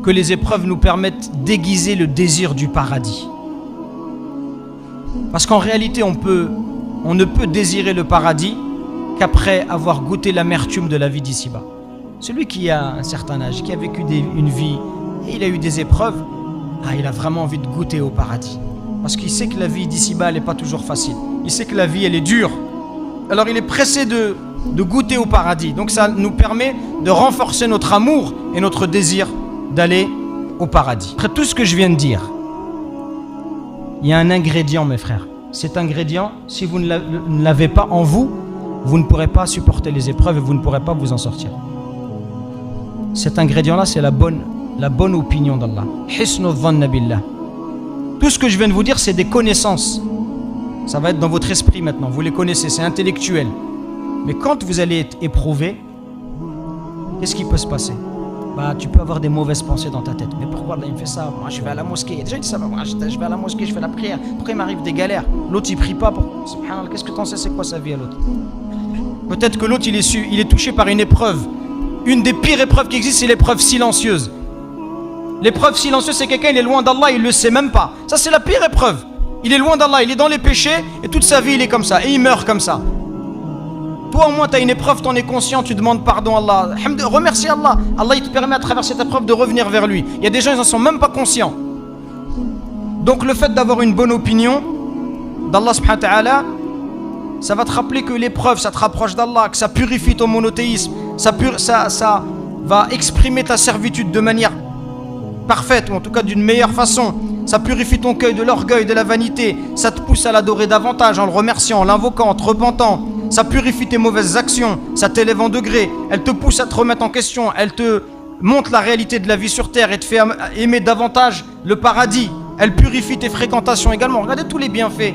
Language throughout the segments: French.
que les épreuves nous permettent d'aiguiser le désir du paradis. Parce qu'en réalité, on ne peut désirer le paradis qu'après avoir goûté l'amertume de la vie d'ici-bas. Celui qui a un certain âge, qui a vécu une vie, et il a eu des épreuves, il a vraiment envie de goûter au paradis. Parce qu'il sait que la vie d'ici-bas, elle n'est pas toujours facile. Il sait que la vie, elle est dure. Alors il est pressé de goûter au paradis. Donc ça nous permet de renforcer notre amour et notre désir d'aller au paradis. Après tout ce que je viens de dire, il y a un ingrédient, mes frères. Cet ingrédient, si vous ne l'avez pas en vous, vous ne pourrez pas supporter les épreuves et vous ne pourrez pas vous en sortir. Cet ingrédient-là, c'est la bonne opinion d'Allah. Hisnu dhanna billah. Tout ce que je viens de vous dire, c'est des connaissances. Ça va être dans votre esprit maintenant. Vous les connaissez, c'est intellectuel. Mais quand vous allez être éprouvé, qu'est-ce qui peut se passer? Tu peux avoir des mauvaises pensées dans ta tête. Mais pourquoi Allah il me fait ça? Moi je vais à la mosquée. Déjà il dit ça, moi je vais à la mosquée, je fais la prière. Pourquoi il m'arrive des galères? L'autre il prie pas. Subhanallah, qu'est-ce que t'en sais? C'est quoi sa vie à l'autre? Peut-être que l'autre il est touché par une épreuve. Une des pires épreuves qui existent, c'est l'épreuve silencieuse. L'épreuve silencieuse, c'est quelqu'un, il est loin d'Allah, il ne le sait même pas. Ça, c'est la pire épreuve. Il est loin d'Allah, il est dans les péchés, et toute sa vie, il est comme ça, et il meurt comme ça. Toi, au moins, tu as une épreuve, tu en es conscient, tu demandes pardon à Allah. Remercie Allah. Allah, il te permet à travers cette épreuve de revenir vers lui. Il y a des gens, ils n'en sont même pas conscients. Donc, le fait d'avoir une bonne opinion d'Allah subhanahu wa ta'ala, ça va te rappeler que l'épreuve, ça te rapproche d'Allah, que ça purifie ton monothéisme, ça va exprimer ta servitude de manière parfaite, ou en tout cas d'une meilleure façon. Ça purifie ton cœur de l'orgueil, de la vanité. Ça te pousse à l'adorer davantage en le remerciant, en l'invoquant, en te repentant. Ça purifie tes mauvaises actions. Ça t'élève en degré. Elle te pousse à te remettre en question. Elle te montre la réalité de la vie sur terre et te fait aimer davantage le paradis. Elle purifie tes fréquentations également. Regardez tous les bienfaits.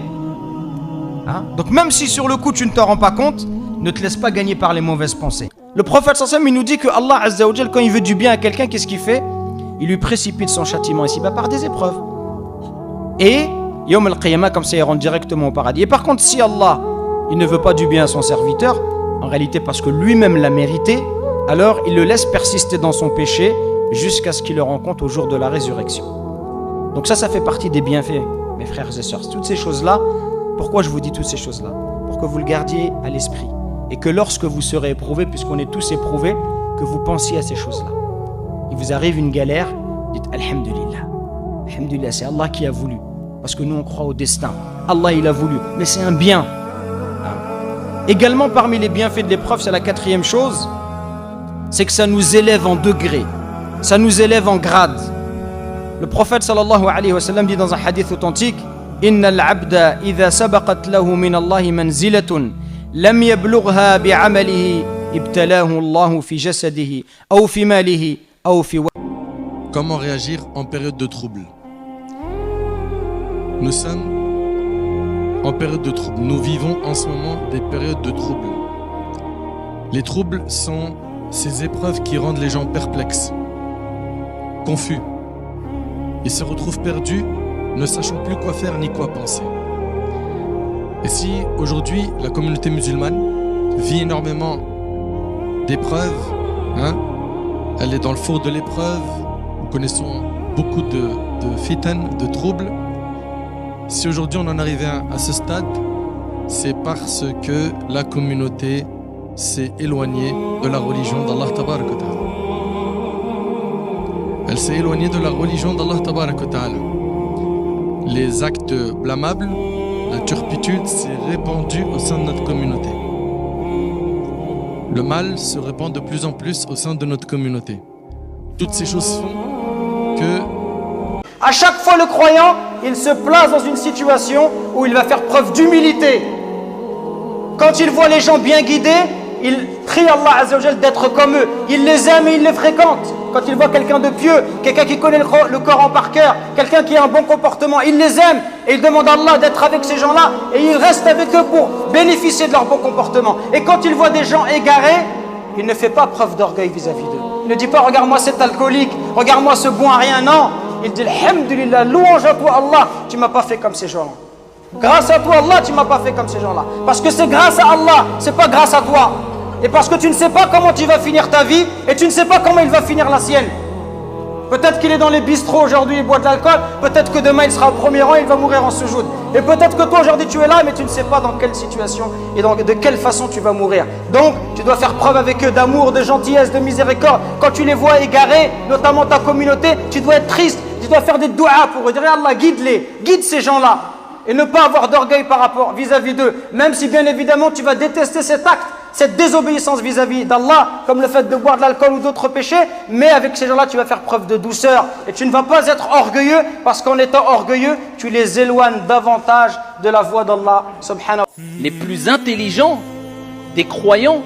Donc même si sur le coup tu ne t'en rends pas compte, ne te laisse pas gagner par les mauvaises pensées. Le prophète sallallahu alayhi wa sallam, il nous dit que Allah azza wa jal, quand il veut du bien à quelqu'un, qu'est-ce qu'il fait? Il lui précipite son châtiment ici par des épreuves. Et Yawm al-Qiyamah, comme ça, il rentre directement au paradis. Et par contre, si Allah, il ne veut pas du bien à son serviteur, en réalité parce que lui-même l'a mérité, alors il le laisse persister dans son péché jusqu'à ce qu'il le rencontre au jour de la résurrection. Donc ça fait partie des bienfaits, mes frères et sœurs. Toutes ces choses-là, pourquoi je vous dis toutes ces choses-là? Pour que vous le gardiez à l'esprit. Et que lorsque vous serez éprouvés, puisqu'on est tous éprouvés, que vous pensiez à ces choses-là. Il vous arrive une galère, dites Alhamdulillah. Alhamdulillah, c'est Allah qui a voulu. Parce que nous, on croit au destin. Allah, il a voulu. Mais c'est un bien. Également, parmi les bienfaits de l'épreuve, c'est la quatrième chose, c'est que ça nous élève en degré. Ça nous élève en grade. Le prophète sallallahu alayhi wa sallam dit dans un hadith authentique, Inna al-abda idha sabaqat lahu min Allahi manzilatun lam yablugha bi'amalihi ibtalahu Allahu fi jasadihi aw fi malihi aw fi. Comment réagir en période de trouble? Nous sommes en période de trouble. Nous vivons en ce moment des périodes de trouble. Les troubles sont ces épreuves qui rendent les gens perplexes, confus. Ils se retrouvent perdus, ne sachant plus quoi faire ni quoi penser. Et si aujourd'hui la communauté musulmane vit énormément d'épreuves, elle est dans le four de l'épreuve, nous connaissons beaucoup de fitan, de troubles. Si aujourd'hui on en arrivait à ce stade, c'est parce que la communauté s'est éloignée de la religion d'Allah Tabaraka wa Ta'ala. Elle s'est éloignée de la religion d'Allah Tabaraka wa Ta'ala. Les actes blâmables, la turpitude s'est répandue au sein de notre communauté. Le mal se répand de plus en plus au sein de notre communauté. Toutes ces choses font que à chaque fois, le croyant, il se place dans une situation où il va faire preuve d'humilité. Quand il voit les gens bien guidés, il prie Allah Azza wa Jal d'être comme eux. Il les aime et il les fréquente. Quand il voit quelqu'un de pieux, quelqu'un qui connaît le Coran par cœur, quelqu'un qui a un bon comportement, il les aime et il demande à Allah d'être avec ces gens-là et il reste avec eux pour bénéficier de leur bon comportement. Et quand il voit des gens égarés, il ne fait pas preuve d'orgueil vis-à-vis d'eux. Il ne dit pas regarde-moi cet alcoolique, regarde-moi ce bon à rien, non. Il dit alhamdulillah, louange à toi Allah, tu m'as pas fait comme ces gens-là. Grâce à toi Allah, tu m'as pas fait comme ces gens-là. Parce que c'est grâce à Allah, c'est pas grâce à toi. Et parce que tu ne sais pas comment tu vas finir ta vie et tu ne sais pas comment il va finir la sienne. Peut-être qu'il est dans les bistrots aujourd'hui, il boit de l'alcool. Peut-être que demain il sera au premier rang et il va mourir en sujoud. Et peut-être que toi aujourd'hui tu es là, mais tu ne sais pas dans quelle situation et de quelle façon tu vas mourir. Donc tu dois faire preuve avec eux d'amour, de gentillesse, de miséricorde. Quand tu les vois égarés, notamment ta communauté, tu dois être triste. Tu dois faire des douas pour eux. Dire Allah, guide ces gens-là. Et ne pas avoir d'orgueil par rapport vis-à-vis d'eux. Même si bien évidemment tu vas détester cet acte, cette désobéissance vis-à-vis d'Allah, comme le fait de boire de l'alcool ou d'autres péchés, mais avec ces gens-là tu vas faire preuve de douceur. Et tu ne vas pas être orgueilleux, parce qu'en étant orgueilleux, tu les éloignes davantage de la voie d'Allah subhanahu. Les plus intelligents des croyants,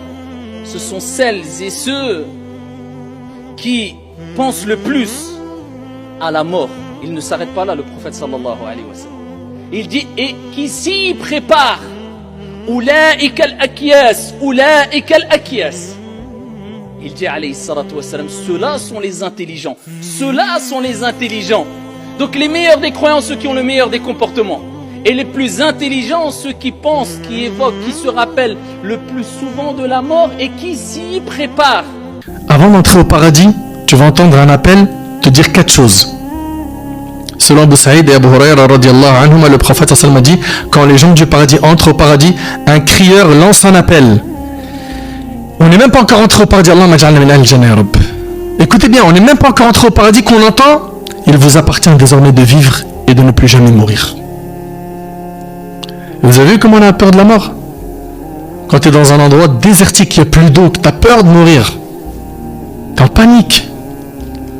ce sont celles et ceux qui pensent le plus à la mort. Il ne s'arrête pas là, le prophète sallallahu alayhi wa sallam. Il dit, et qui s'y prépare. Oulaïka al-akyas, oulaïka al-akyas. Il dit, alayhi salatu wa sallam, ceux-là sont les intelligents. Ceux-là sont les intelligents. Donc les meilleurs des croyants, ceux qui ont le meilleur des comportements. Et les plus intelligents, ceux qui pensent, qui évoquent, qui se rappellent le plus souvent de la mort et qui s'y préparent. Avant d'entrer au paradis, tu vas entendre un appel te dire 4 choses. Selon Abu Saïd et Abu Huraira radiallahu anhuma, le prophète sallallahu alayhi wa sallam a dit, quand les gens du paradis entrent au paradis, un crieur lance un appel. On n'est même pas encore entré au paradis. Allahumma ja'alna min al-jannah ya Rabb. Écoutez bien, on n'est même pas encore entré au paradis qu'on entend. Il vous appartient désormais de vivre et de ne plus jamais mourir. Vous avez vu comment on a peur de la mort? Quand tu es dans un endroit désertique, il n'y a plus d'eau, que tu as peur de mourir. Tu es en panique.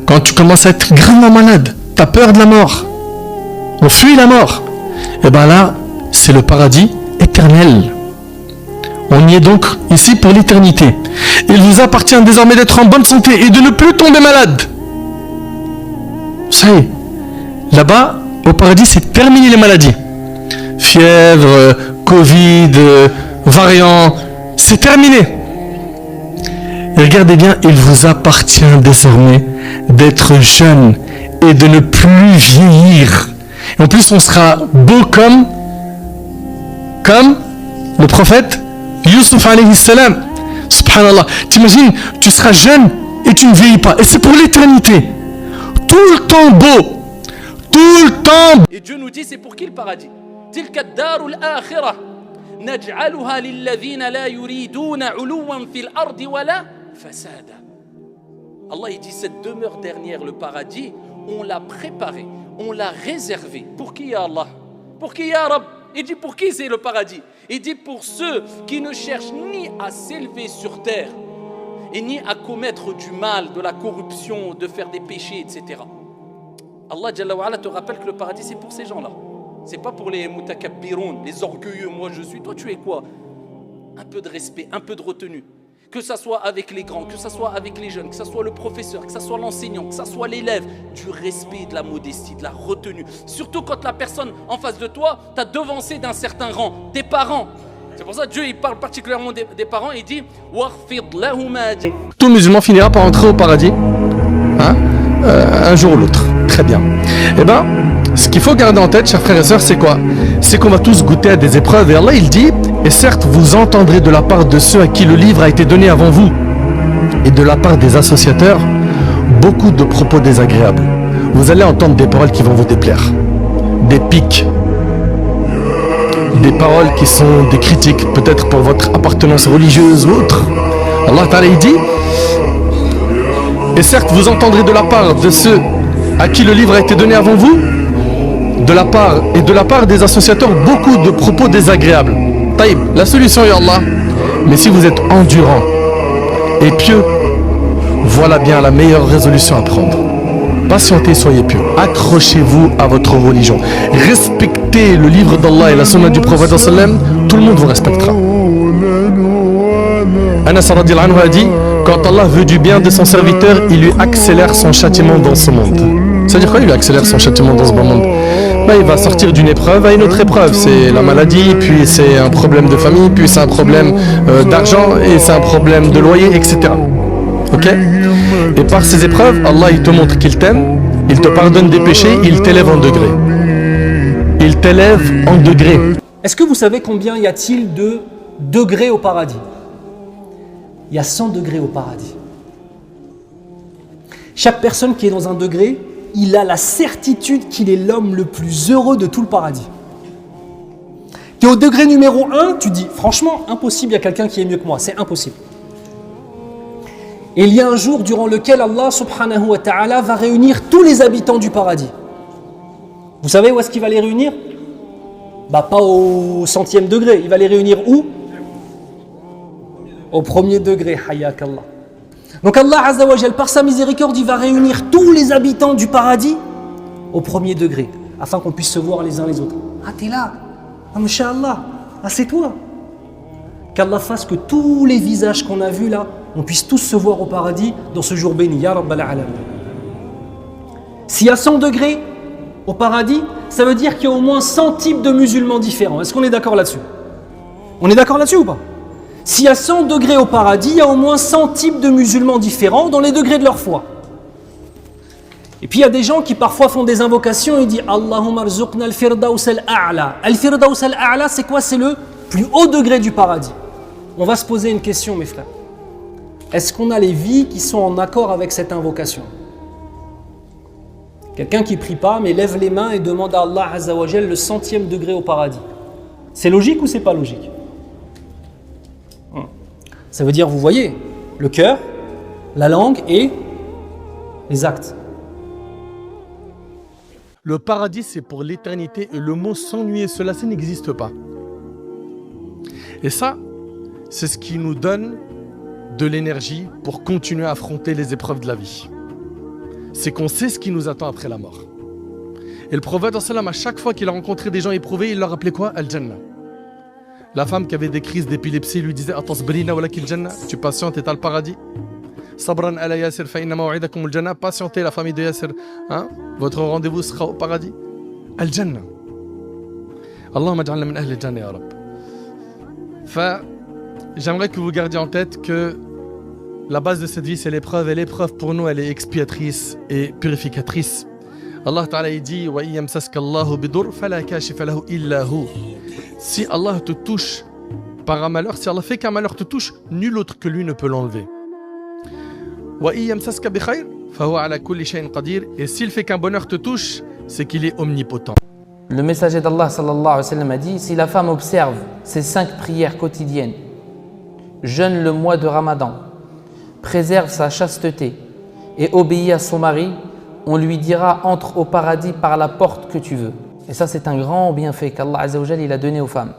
Quand tu commences à être gravement malade, tu as peur de la mort. On fuit la mort. Et bien là, c'est le paradis éternel. On y est donc ici pour l'éternité. Il vous appartient désormais d'être en bonne santé et de ne plus tomber malade. Ça y est. Là-bas, au paradis, c'est terminé les maladies. Fièvre, Covid, variant, c'est terminé. Et regardez bien, il vous appartient désormais d'être jeune et de ne plus vieillir. Et en plus, on sera beau comme le prophète Yusuf alayhi salam. Subhanallah. T'imagines, tu seras jeune et tu ne vieillis pas. Et c'est pour l'éternité. Tout le temps beau. Tout le temps. Et Dieu nous dit, c'est pour qui le paradis? تلك الدار الآخرة نجعلها للذين لا يريدون علوا في الأرض ولا فسادا. Allah il dit cette demeure dernière, le paradis, on l'a préparé, on l'a réservé. Pour qui ya Allah? Pour qui ya Rab? Il dit pour qui c'est le paradis? Il dit pour ceux qui ne cherchent ni à s'élever sur terre et ni à commettre du mal, de la corruption, de faire des péchés, etc. Allah Jalla wa Ala te rappelle que le paradis c'est pour ces gens-là. C'est pas pour les mutakabbiroun, les orgueilleux. Moi je suis, toi tu es quoi? Un peu de respect, un peu de retenue. Que ça soit avec les grands, que ça soit avec les jeunes, que ça soit le professeur, que ça soit l'enseignant, que ça soit l'élève. Du respect, de la modestie, de la retenue. Surtout quand la personne en face de toi t'a devancé d'un certain rang, tes parents. C'est pour ça que Dieu il parle particulièrement des parents et il dit Waghfid lahuma. Tout musulman finira par entrer au paradis, hein, un jour ou l'autre. Très bien. Eh bien, ce qu'il faut garder en tête, chers frères et sœurs, c'est quoi? C'est qu'on va tous goûter à des épreuves. Et Allah, il dit, et certes, vous entendrez de la part de ceux à qui le livre a été donné avant vous, et de la part des associateurs, beaucoup de propos désagréables. Vous allez entendre des paroles qui vont vous déplaire. Des piques. Des paroles qui sont des critiques, peut-être pour votre appartenance religieuse ou autre. Allah Ta'ala, il dit, et certes, vous entendrez de la part de ceux à qui le livre a été donné avant vous, de la part des associateurs, beaucoup de propos désagréables. Taïb, la solution est Allah. Mais si vous êtes endurant et pieux, voilà bien la meilleure résolution à prendre. Patientez, soyez pieux. Accrochez-vous à votre religion. Respectez le livre d'Allah et la sunna du prophète sallam. Tout le monde vous respectera. Anas radiyallahu anhu a dit, quand Allah veut du bien de son serviteur, il lui accélère son châtiment dans ce monde. C'est-à-dire quoi, il lui accélère son châtiment dans ce bon monde? Ben, il va sortir d'une épreuve à une autre épreuve. C'est la maladie, puis c'est un problème de famille, puis c'est un problème d'argent, et c'est un problème de loyer, etc. Ok? Et par ces épreuves, Allah il te montre qu'il t'aime, il te pardonne des péchés, il t'élève en degré. Il t'élève en degré. Est-ce que vous savez combien y a-t-il de degrés au paradis? Il y a 100 degrés au paradis. Chaque personne qui est dans un degré, il a la certitude qu'il est l'homme le plus heureux de tout le paradis. Tu es au degré numéro 1, tu dis, franchement, impossible, il y a quelqu'un qui est mieux que moi, c'est impossible. Et il y a un jour durant lequel Allah subhanahu wa ta'ala va réunir tous les habitants du paradis. Vous savez où est-ce qu'il va les réunir? Pas au 100e degré, il va les réunir où? Au premier degré, hayyakallah. Donc Allah Azza wa Jal, par sa miséricorde, il va réunir tous les habitants du paradis au premier degré, afin qu'on puisse se voir les uns les autres. Ah, t'es là? Ah, Masha'Allah, ah, c'est toi. Qu'Allah fasse que tous les visages qu'on a vus là, on puisse tous se voir au paradis dans ce jour béni. Ya Rabbal Alamin. S'il y a 100 degrés au paradis, ça veut dire qu'il y a au moins 100 types de musulmans différents. Est-ce qu'on est d'accord là-dessus? On est d'accord là-dessus ou pas? S'il y a 100 degrés au paradis, il y a au moins 100 types de musulmans différents dans les degrés de leur foi. Et puis il y a des gens qui parfois font des invocations et disent Allahumma arzuqna al-firdaus al-a'la. Al-firdaus al-a'la, c'est quoi? C'est le plus haut degré du paradis. On va se poser une question, mes frères. Est-ce qu'on a les vies qui sont en accord avec cette invocation? Quelqu'un qui ne prie pas, mais lève les mains et demande à Allah Azza wa Jal le 100e degré au paradis. C'est logique ou c'est pas logique? Ça veut dire, vous voyez, le cœur, la langue et les actes. Le paradis, c'est pour l'éternité et le mot s'ennuyer, cela, ça n'existe pas. Et ça, c'est ce qui nous donne de l'énergie pour continuer à affronter les épreuves de la vie. C'est qu'on sait ce qui nous attend après la mort. Et le prophète, à chaque fois qu'il a rencontré des gens éprouvés, il leur rappelait quoi? Al-Jannah. La femme qui avait des crises d'épilepsie lui disait tu patientes et t'as le paradis. Sabran ala Yasir fa inna maw'idakum al-Jannah. Patientez la famille de Yasir. Votre rendez-vous sera au paradis. Al-Jannah. Allahumma ja'alna min ahli al-Jannah ya Rabb. J'aimerais que vous gardiez en tête que la base de cette vie, c'est l'épreuve. Et l'épreuve, pour nous, elle est expiatrice et purificatrice. Allah Ta'ala dit wa yamsaska Allahu bidur fala kashifa lahu illa hu. Si Allah te touche par un malheur, si Allah fait qu'un malheur te touche, nul autre que lui ne peut l'enlever. Wa yamsaska bi khayr fa huwa ala kulli shay'in qadir. Et s'il fait qu'un bonheur te touche, c'est qu'il est omnipotent. Le messager d'Allah sallallahu alayhi wa sallam a dit, si la femme observe ses 5 prières quotidiennes, jeûne le mois de Ramadan, préserve sa chasteté et obéit à son mari, on lui dira entre au paradis par la porte que tu veux. Et ça, c'est un grand bienfait qu'Allah Azza wa Jal il a donné aux femmes.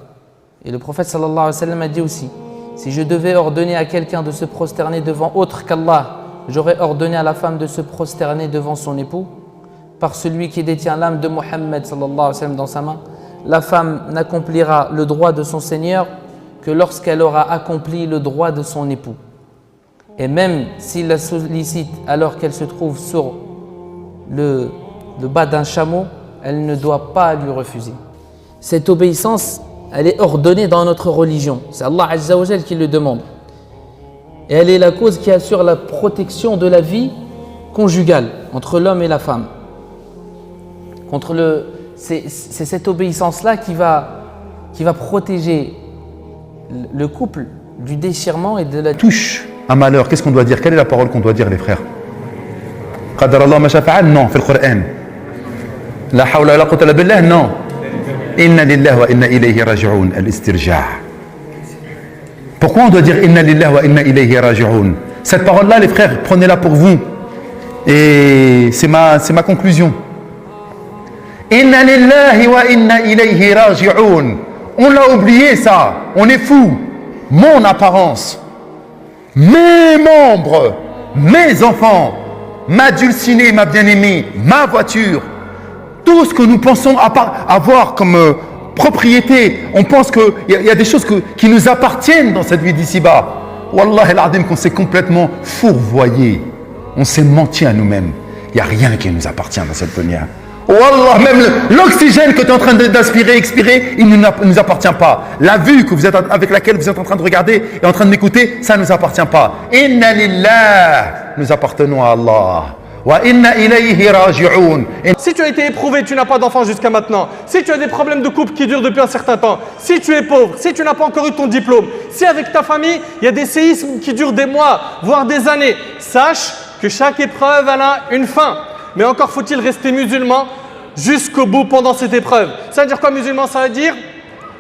Et le prophète sallallahu alayhi wa sallam a dit aussi, si je devais ordonner à quelqu'un de se prosterner devant autre qu'Allah, j'aurais ordonné à la femme de se prosterner devant son époux. Par celui qui détient l'âme de Mohammed sallallahu alayhi wa sallam dans sa main, la femme n'accomplira le droit de son Seigneur que lorsqu'elle aura accompli le droit de son époux. Et même s'il la sollicite alors qu'elle se trouve sur le bas d'un chameau, elle ne doit pas lui refuser. Cette obéissance, elle est ordonnée dans notre religion. C'est Allah Azza wa Jal qui le demande. Et elle est la cause qui assure la protection de la vie conjugale entre l'homme et la femme. C'est cette obéissance-là qui va protéger le couple du déchirement et de la touche un malheur. Qu'est-ce qu'on doit dire? Quelle est la parole qu'on doit dire, les frères? Qadar Allah ma shafa'al? Non, في القرآن. La hawla wa la quwwata illa billah? Non. Inna lillahi wa inna ilayhi raji'un. Al-istirja'. Pourquoi on doit dire Inna lillahi wa inna ilayhi raji'un? Cette parole-là, les frères, prenez-la pour vous. Et c'est ma conclusion. Inna lillahi wa inna ilayhi raji'un. On l'a oublié ça. On est fou. Mon apparence, mes membres, mes enfants, ma dulcinée, ma bien-aimée, ma voiture, tout ce que nous pensons avoir comme propriété, on pense qu'il y a des choses qui nous appartiennent dans cette vie d'ici-bas. Wallah al-Adim, qu'on s'est complètement fourvoyé. On s'est menti à nous-mêmes. Il n'y a rien qui nous appartient dans cette dunya. Wallah, même l'oxygène que tu es en train d'aspirer, expirer, il ne nous appartient pas. La vue avec laquelle vous êtes en train de regarder et en train de m'écouter, ça ne nous appartient pas. Inna lillah, nous appartenons à Allah. Wa inna ilayhi raji'un. Si tu as été éprouvé, tu n'as pas d'enfant jusqu'à maintenant, si tu as des problèmes de couple qui durent depuis un certain temps, si tu es pauvre, si tu n'as pas encore eu ton diplôme, si avec ta famille, il y a des séismes qui durent des mois, voire des années, sache que chaque épreuve elle a une fin. Mais encore faut-il rester musulman jusqu'au bout pendant cette épreuve. Ça veut dire quoi musulman? Ça veut dire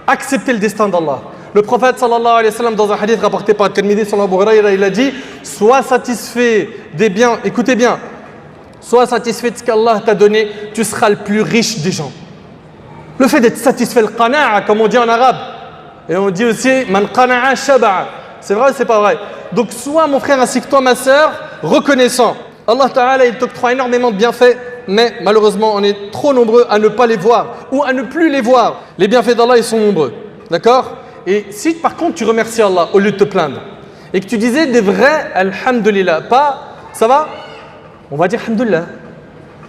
accepter le destin d'Allah. Le prophète sallallahu alayhi wa sallam dans un hadith rapporté par Tirmidhi sur Abu Hurayra, il a dit: sois satisfait des biens, écoutez bien, sois satisfait de ce qu'Allah t'a donné, tu seras le plus riche des gens. Le fait d'être satisfait, le qana'a, comme on dit en arabe, et on dit aussi man qana'a shaba'a. C'est vrai ou c'est pas vrai? Donc sois mon frère ainsi que toi ma sœur reconnaissant. Allah Ta'ala il t'octroie énormément de bienfaits, mais malheureusement on est trop nombreux à ne pas les voir ou à ne plus les voir. Les bienfaits d'Allah ils sont nombreux, d'accord? Et si par contre tu remercies Allah au lieu de te plaindre et que tu disais des vrais alhamdulillah, pas ça va, on va dire alhamdulillah.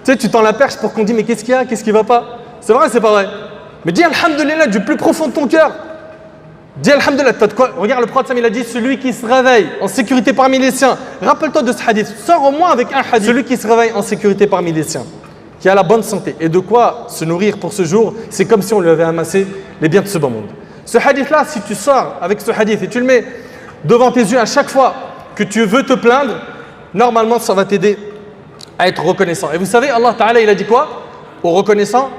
Tu sais, tu tends la perche pour qu'on dise mais qu'est-ce qu'il y a, qu'est-ce qui va pas? C'est vrai, c'est pas vrai? Mais dis alhamdulillah du plus profond de ton cœur. Dis alhamdulillah, t'as de quoi? Regarde le prophète, il a dit celui qui se réveille en sécurité parmi les siens. Rappelle-toi de ce hadith, sors au moins avec un hadith. Celui qui se réveille en sécurité parmi les siens, qui a la bonne santé et de quoi se nourrir pour ce jour, c'est comme si on lui avait amassé les biens de ce bas monde. Ce hadith-là, si tu sors avec ce hadith et tu le mets devant tes yeux à chaque fois que tu veux te plaindre, normalement ça va t'aider à être reconnaissant. Et vous savez, Allah Ta'ala, il a dit quoi aux reconnaissants?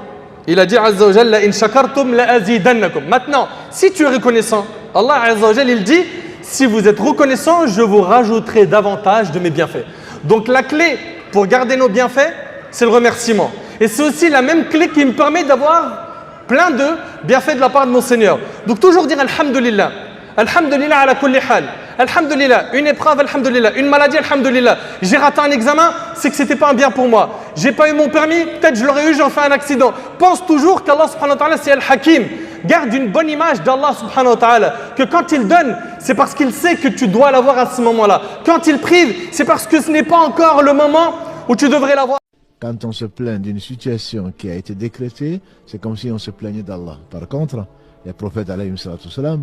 Il a dit Azza wa Jalla, la in shakartum la azidannakum. Maintenant, si tu es reconnaissant, Allah Azza wa Jalla, il dit si vous êtes reconnaissant, je vous rajouterai davantage de mes bienfaits. Donc la clé pour garder nos bienfaits, c'est le remerciement. Et c'est aussi la même clé qui me permet d'avoir plein de bienfaits de la part de mon Seigneur. Donc toujours dire alhamdulillah. Alhamdulillah ala kulli hal. Alhamdulillah, une épreuve, alhamdulillah, une maladie, alhamdulillah. J'ai raté un examen, c'est que c'était pas un bien pour moi. J'ai pas eu mon permis, peut-être je l'aurais eu, j'en fais un accident. Pense toujours qu'Allah subhanahu wa ta'ala c'est Al-Hakim. Garde une bonne image d'Allah subhanahu wa ta'ala. Que quand il donne, c'est parce qu'il sait que tu dois l'avoir à ce moment-là. Quand il prive, c'est parce que ce n'est pas encore le moment où tu devrais l'avoir. Quand on se plaint d'une situation qui a été décrétée, c'est comme si on se plaignait d'Allah. Par contre, les prophètes alayhi salatu salam,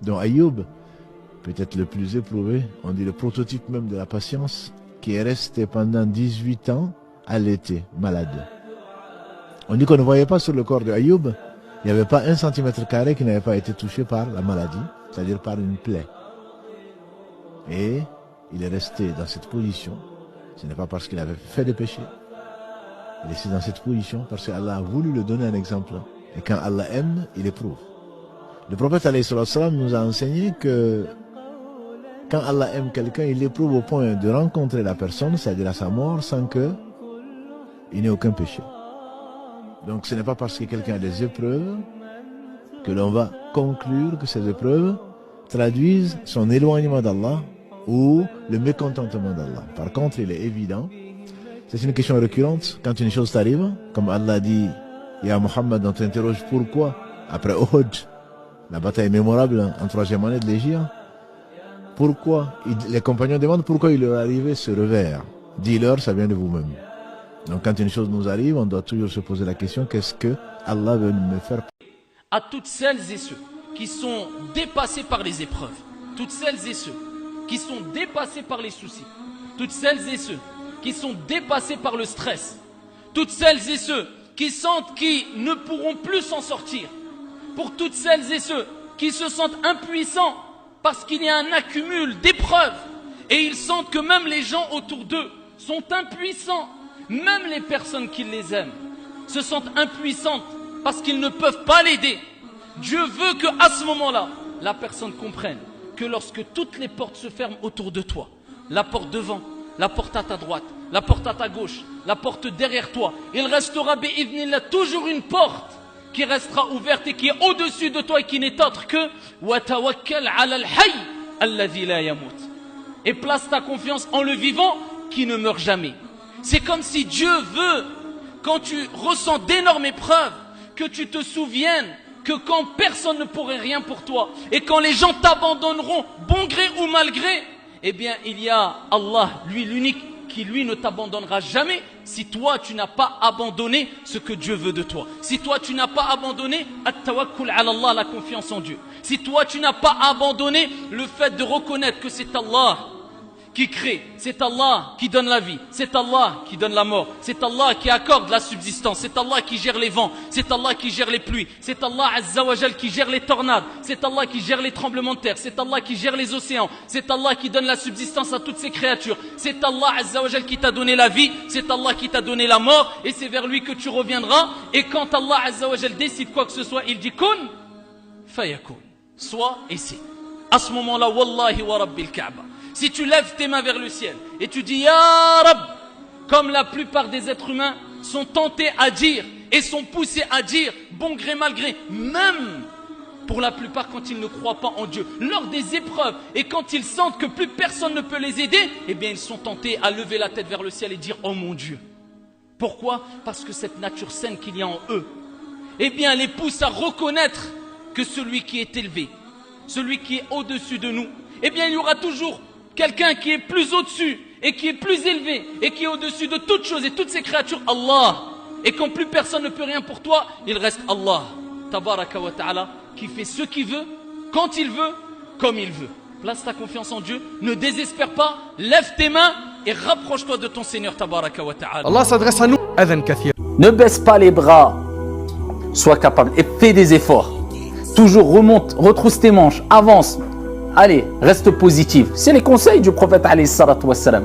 dont Ayyub, peut-être le plus éprouvé, on dit le prototype même de la patience, qui est resté pendant 18 ans allaité, malade. On dit qu'on ne voyait pas sur le corps de Ayyub, il n'y avait pas 1 cm² qui n'avait pas été touché par la maladie, c'est-à-dire par une plaie. Et il est resté dans cette position, ce n'est pas parce qu'il avait fait des péchés, il est resté dans cette position parce qu'Allah a voulu lui donner un exemple. Et quand Allah aime, il éprouve. Le prophète alayhi salam nous a enseigné que quand Allah aime quelqu'un, il l'éprouve au point de rencontrer la personne, c'est-à-dire à sa mort, sans qu'il n'ait aucun péché. Donc ce n'est pas parce que quelqu'un a des épreuves que l'on va conclure que ces épreuves traduisent son éloignement d'Allah ou le mécontentement d'Allah. Par contre, il est évident, c'est une question récurrente, quand une chose t'arrive, comme Allah dit, Ya Muhammad, on t'interroge pourquoi, après Uhud, la bataille mémorable en 3e année de l'Hégire, pourquoi, les compagnons demandent pourquoi il leur est arrivé ce revers. Dis-leur, ça vient de vous-même. Donc quand une chose nous arrive, on doit toujours se poser la question, qu'est-ce que Allah veut me faire? À toutes celles et ceux qui sont dépassés par les épreuves, toutes celles et ceux qui sont dépassés par les soucis, toutes celles et ceux qui sont dépassés par le stress, toutes celles et ceux qui sentent qu'ils ne pourront plus s'en sortir, pour toutes celles et ceux qui se sentent impuissants parce qu'il y a un accumul d'épreuves et ils sentent que même les gens autour d'eux sont impuissants, même les personnes qui les aiment se sentent impuissantes parce qu'ils ne peuvent pas l'aider. Dieu veut qu'à ce moment-là, la personne comprenne que lorsque toutes les portes se ferment autour de toi, la porte devant, la porte à ta droite, la porte à ta gauche, la porte derrière toi, il restera bi'idhnillah toujours une porte qui restera ouverte et qui est au-dessus de toi et qui n'est autre que wa tawakkal 'ala al-hayy alladhi la yamut. Et place ta confiance en le vivant qui ne meurt jamais. C'est comme si Dieu veut, quand tu ressens d'énormes épreuves, que tu te souviennes que quand personne ne pourrait rien pour toi et quand les gens t'abandonneront, bon gré ou mal gré, eh bien il y a Allah, lui l'unique, qui lui ne t'abandonnera jamais si toi tu n'as pas abandonné ce que Dieu veut de toi. Si toi tu n'as pas abandonné at-tawakkul 'ala Allah, la confiance en Dieu. Si toi tu n'as pas abandonné le fait de reconnaître que c'est Allah qui crée, c'est Allah qui donne la vie, c'est Allah qui donne la mort, c'est Allah qui accorde la subsistance, c'est Allah qui gère les vents, c'est Allah qui gère les pluies, c'est Allah Azza wa Jal qui gère les tornades, c'est Allah qui gère les tremblements de terre, c'est Allah qui gère les océans, c'est Allah qui donne la subsistance à toutes ces créatures, c'est Allah Azza wa Jal qui t'a donné la vie, c'est Allah qui t'a donné la mort, et c'est vers lui que tu reviendras, et quand Allah Azza wa Jal décide quoi que ce soit, il dit kun, fayakun, soit et c'est. À ce moment-là, wallahi wa rabbil Kaaba, si tu lèves tes mains vers le ciel et tu dis Ya Rab, comme la plupart des êtres humains sont tentés à dire et sont poussés à dire, bon gré mal gré, même pour la plupart quand ils ne croient pas en Dieu, lors des épreuves et quand ils sentent que plus personne ne peut les aider, eh bien ils sont tentés à lever la tête vers le ciel et dire oh mon Dieu. Pourquoi? Parce que cette nature saine qu'il y a en eux, eh bien les pousse à reconnaître que celui qui est élevé, celui qui est au-dessus de nous, eh bien il y aura toujours quelqu'un qui est plus au-dessus et qui est plus élevé et qui est au-dessus de toutes choses et toutes ces créatures, Allah. Et quand plus personne ne peut rien pour toi, il reste Allah, tabaraka wa ta'ala, qui fait ce qu'il veut, quand il veut, comme il veut. Place ta confiance en Dieu, ne désespère pas, lève tes mains et rapproche-toi de ton Seigneur, tabaraka wa ta'ala. Allah s'adresse à nous. Adhan kathir. Ne baisse pas les bras. Sois capable et fais des efforts. Toujours remonte, retrousse tes manches, avance. Allez, reste positif. C'est les conseils du prophète alayhi salatu wassalam.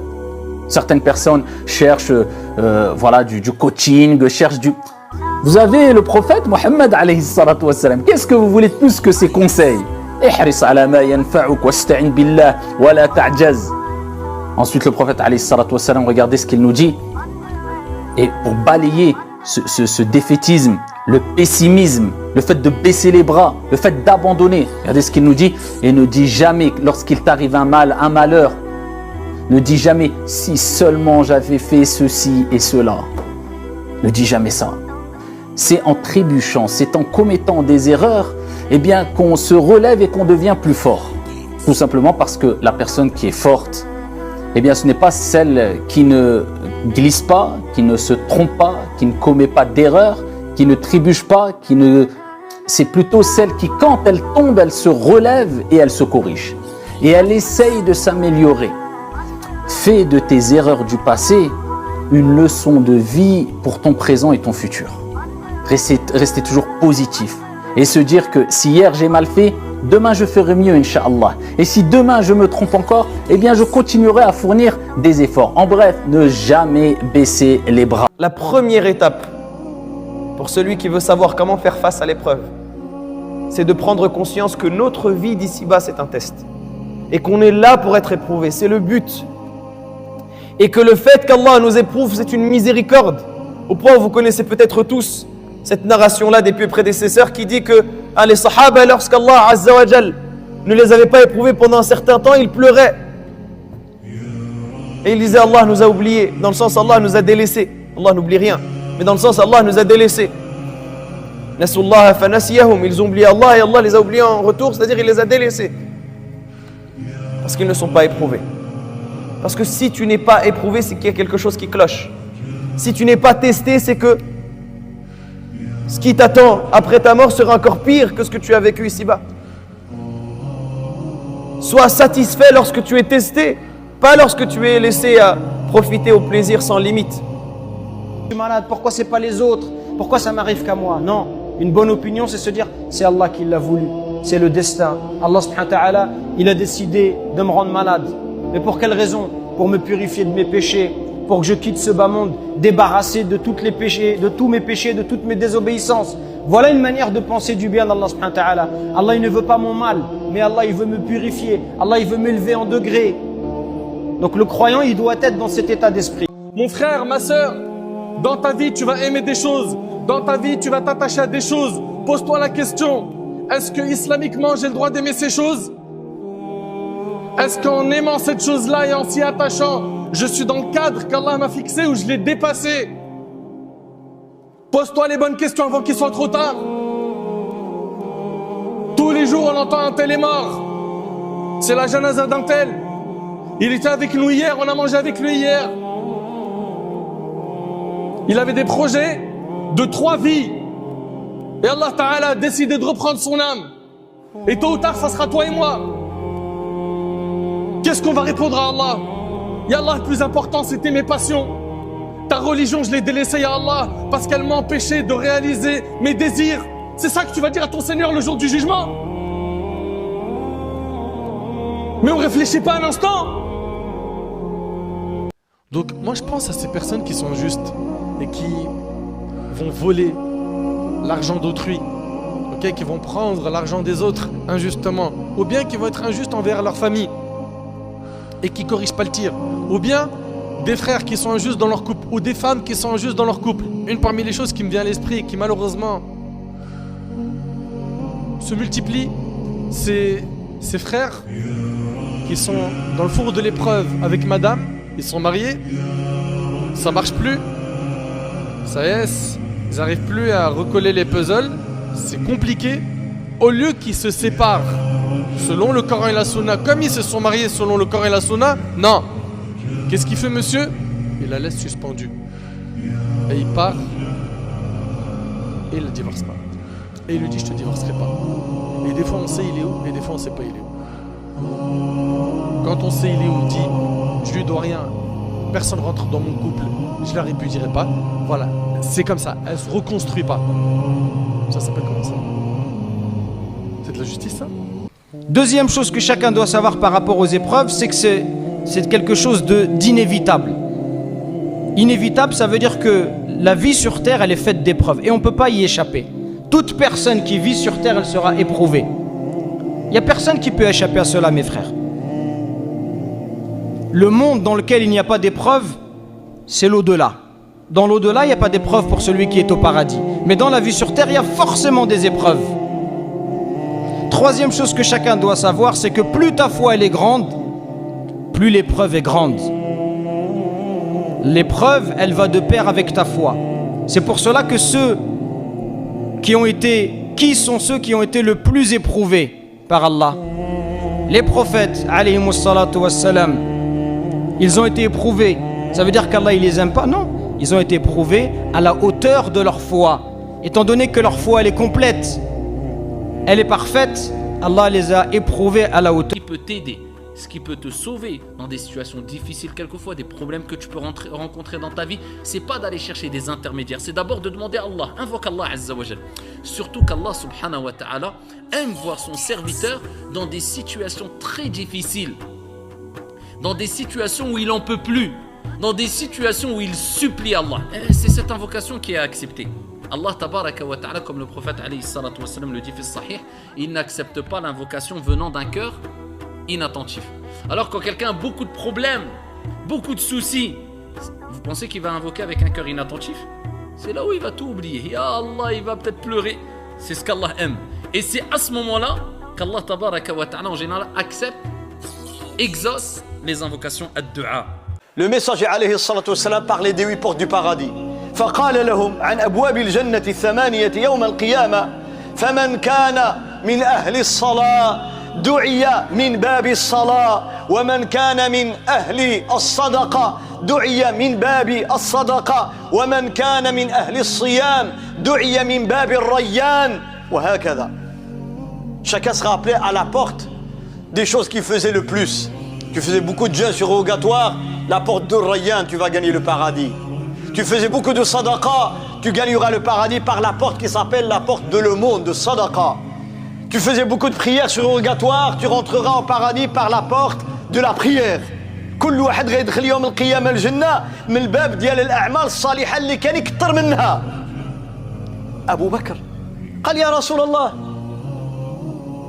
Certaines personnes cherchent voilà, du coaching, cherchent du... Vous avez le prophète Mohammed alayhi salatu wassalam. Qu'est-ce que vous voulez de plus que ses conseils? Ihris ala ma yanfa'uk wasta'in billah wa la ta'jaz. Ensuite, le prophète alayhi salatu wassalam, regardez ce qu'il nous dit. Et pour balayer ce défaitisme, le pessimisme, le fait de baisser les bras, le fait d'abandonner. Regardez ce qu'il nous dit. Et ne dis jamais, lorsqu'il t'arrive un mal, un malheur, ne dis jamais « si seulement j'avais fait ceci et cela ». Ne dis jamais ça. C'est en trébuchant, c'est en commettant des erreurs, eh bien, qu'on se relève et qu'on devient plus fort. Tout simplement parce que la personne qui est forte, eh bien, ce n'est pas celle qui ne glisse pas, qui ne se trompe pas, qui ne commet pas d'erreur, qui ne trébuche pas, c'est plutôt celle qui, quand elle tombe, elle se relève et elle se corrige. Et elle essaye de s'améliorer. Fais de tes erreurs du passé une leçon de vie pour ton présent et ton futur. Restez toujours positif et se dire que si hier j'ai mal fait, demain je ferai mieux, Inch'Allah. Et si demain je me trompe encore, eh bien je continuerai à fournir des efforts. En bref, ne jamais baisser les bras. La première étape pour celui qui veut savoir comment faire face à l'épreuve, c'est de prendre conscience que notre vie d'ici-bas, c'est un test. Et qu'on est là pour être éprouvé, c'est le but. Et que le fait qu'Allah nous éprouve, c'est une miséricorde. Au point où vous connaissez peut-être tous cette narration-là des pieux prédécesseurs qui dit que les sahaba, lorsqu'Allah Azza wa Jal ne les avait pas éprouvés pendant un certain temps, ils pleuraient. Et ils disaient Allah nous a oubliés, dans le sens Allah nous a délaissés. Allah n'oublie rien, mais dans le sens Allah nous a délaissés. Nasullah fanasiyahum, ils ont oublié Allah et Allah les a oubliés en retour, c'est-à-dire il les a délaissés. Parce qu'ils ne sont pas éprouvés. Parce que si tu n'es pas éprouvé, c'est qu'il y a quelque chose qui cloche. Si tu n'es pas testé, c'est que ce qui t'attend après ta mort sera encore pire que ce que tu as vécu ici-bas. Sois satisfait lorsque tu es testé, pas lorsque tu es laissé à profiter au plaisir sans limite. Je suis malade, pourquoi c'est pas les autres? Pourquoi ça m'arrive qu'à moi? Non, une bonne opinion c'est se dire c'est Allah qui l'a voulu, c'est le destin. Allah subhanahu wa ta'ala, il a décidé de me rendre malade. Mais pour quelle raison? Pour me purifier de mes péchés, pour que je quitte ce bas monde, débarrassé de tous les péchés, de tous mes péchés, de toutes mes désobéissances. Voilà une manière de penser du bien d'Allah subhanahu wa ta'ala. Allah il ne veut pas mon mal, mais Allah il veut me purifier. Allah il veut m'élever en degrés. Donc le croyant il doit être dans cet état d'esprit. Mon frère, ma sœur, dans ta vie tu vas aimer des choses, dans ta vie tu vas t'attacher à des choses. Pose-toi la question, est-ce que islamiquement j'ai le droit d'aimer ces choses? Est-ce qu'en aimant cette chose-là et en s'y attachant, je suis dans le cadre qu'Allah m'a fixé ou je l'ai dépassé? Pose-toi les bonnes questions avant qu'il soit trop tard. Tous les jours on entend un tel est mort, c'est la janaza d'un tel. Il était avec nous hier, on a mangé avec lui hier. Il avait des projets de 3 vies. Et Allah Ta'ala a décidé de reprendre son âme. Et tôt ou tard, ça sera toi et moi. Qu'est-ce qu'on va répondre à Allah? Ya Allah, le plus important, c'était mes passions. Ta religion, je l'ai délaissée, Ya Allah, parce qu'elle m'a empêché de réaliser mes désirs. C'est ça que tu vas dire à ton Seigneur le jour du jugement? Mais on ne réfléchit pas un instant. Donc moi je pense à ces personnes qui sont injustes et qui vont voler l'argent d'autrui, ok, qui vont prendre l'argent des autres injustement, ou bien qui vont être injustes envers leur famille et qui corrigent pas le tir, ou bien des frères qui sont injustes dans leur couple, ou des femmes qui sont injustes dans leur couple. Une parmi les choses qui me vient à l'esprit et qui malheureusement se multiplie, c'est ces frères qui sont dans le four de l'épreuve avec madame, ils sont mariés, ça marche plus, ça y est, ils n'arrivent plus à recoller les puzzles, c'est compliqué. Au lieu qu'ils se séparent selon le Coran et la Sunna, comme ils se sont mariés selon le Coran et la Sunna, non. Qu'est-ce qu'il fait monsieur? Il la laisse suspendue. Et il part et il ne divorce pas. Et il lui dit je te divorcerai pas. Et des fois on sait il est où et des fois on sait pas il est où. Quand on sait il est où, il dit je lui dois rien, personne rentre dans mon couple, je la répudierai pas. Voilà, c'est comme ça, elle se reconstruit pas. Ça s'appelle comment ça? C'est de la justice ça? Deuxième chose que chacun doit savoir par rapport aux épreuves, c'est que c'est quelque chose d'inévitable. Inévitable, ça veut dire que la vie sur terre, elle est faite d'épreuves et on ne peut pas y échapper. Toute personne qui vit sur terre, elle sera éprouvée. Il n'y a personne qui peut échapper à cela, mes frères. Le monde dans lequel il n'y a pas d'épreuve, c'est l'au-delà. Dans l'au-delà, il n'y a pas d'épreuve pour celui qui est au paradis. Mais dans la vie sur terre, il y a forcément des épreuves. Troisième chose que chacun doit savoir, c'est que plus ta foi elle est grande, plus l'épreuve est grande. L'épreuve, elle va de pair avec ta foi. C'est pour cela que qui sont ceux qui ont été le plus éprouvés par Allah? Les prophètes, alayhimus salatu wassalam, ils ont été éprouvés. Ça veut dire qu'Allah il les aime pas? Non. Ils ont été éprouvés à la hauteur de leur foi. Étant donné que leur foi elle est complète, elle est parfaite, Allah les a éprouvés à la hauteur. Qui peut t'aider, ce qui peut te sauver dans des situations difficiles quelquefois, des problèmes que tu peux rencontrer dans ta vie, c'est pas d'aller chercher des intermédiaires, c'est d'abord de demander à Allah, invoque Allah Azza wa Jal. Surtout qu'Allah subhanahu wa ta'ala aime voir son serviteur dans des situations très difficiles, dans des situations où il en peut plus, dans des situations où il supplie Allah. Et c'est cette invocation qui est acceptée. Allah tabaraka wa ta'ala, comme le prophète alayhi salatu wa sallam le dit fi sahih, il n'accepte pas l'invocation venant d'un cœur inattentif. Alors quand quelqu'un a beaucoup de problèmes, beaucoup de soucis, vous pensez qu'il va invoquer avec un cœur inattentif? C'est là où il va tout oublier. Ya Allah, il va peut-être pleurer. C'est ce qu'Allah aime. Et c'est à ce moment-là qu'Allah tabaraka wa ta'ala en général accepte, exauce les invocations ad-du'a. Le messager alayhi salatu wa sallam parlait des 8 portes du paradis. فقال لهم عن أبواب الجنة 8 يوم القيامة فمن كان من أهل الصلاة دعي من باب الصلاة ومن كان من أهل الصدقة دعي من باب الصدقة ومن كان من أهل الصيام دعي من باب الريان وهكذا. Chacun sera appelé à la porte des choses qu'il faisait le plus. Tu faisais beaucoup de jeûnes surrogatoires, la porte de Rayyan, tu vas gagner le paradis. Tu faisais beaucoup de sadaqa, tu gagneras le paradis par la porte qui s'appelle la porte de l'aumône, de sadaqa. Tu faisais beaucoup de prières surrogatoires, tu rentreras au paradis par la porte de la prière. كل واحد غيدخل يوم القيامة الجنة من الباب ديال الأعمال الصالحة اللي كان يكثر منها. أبو بكر قال يا رسول الله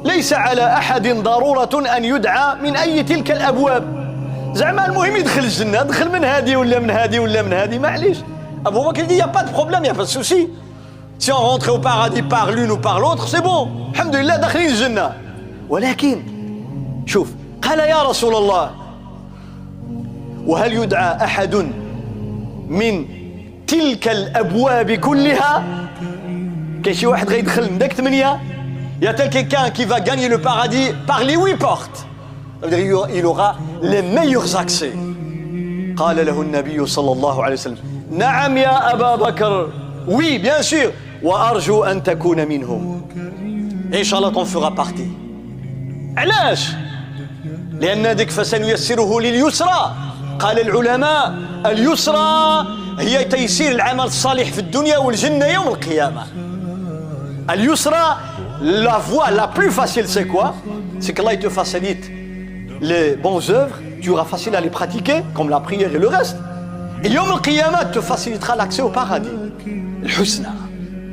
ليس على أحد ضرورة أن يدعى من أي تلك الأبواب. زعما المهم يدخل الجنة، دخل من هذه ولا من هذه ولا من هذه، معليش. Abou Bakr dit, il n'y a pas de problème, il n'y a pas de souci. Si on rentrait au paradis par l'une ou par l'autre, c'est bon. Alhamdulillah, داخلين الجنة. ولكن شوف قال يا رسول الله وهل يدعى أحد من تلك الأبواب كلها؟ كاين شي واحد غيدخل من داك 8. Il y a-t-il quelqu'un qui va gagner le paradis par les 8 portes? Il aura les meilleurs accès. قال له النبي صلى الله عليه وسلم نعم يا أبا بكر. Oui, bien sûr. وأرجو أن تكون منهم. إن شاء الله t'en feras partie. علاش؟ لأن ذيك فسنيسره لليسرى. قال العلماء اليسرى هي تيسير العمل الصالح في الدنيا والجنة يوم القيامة. اليسرى, la voie la plus facile c'est quoi? C'est qu'Allah te facilite les bonnes œuvres, tu auras facile à les pratiquer comme la prière et le reste. Et Yom al-Qiyamah te facilitera l'accès au paradis. الحسنى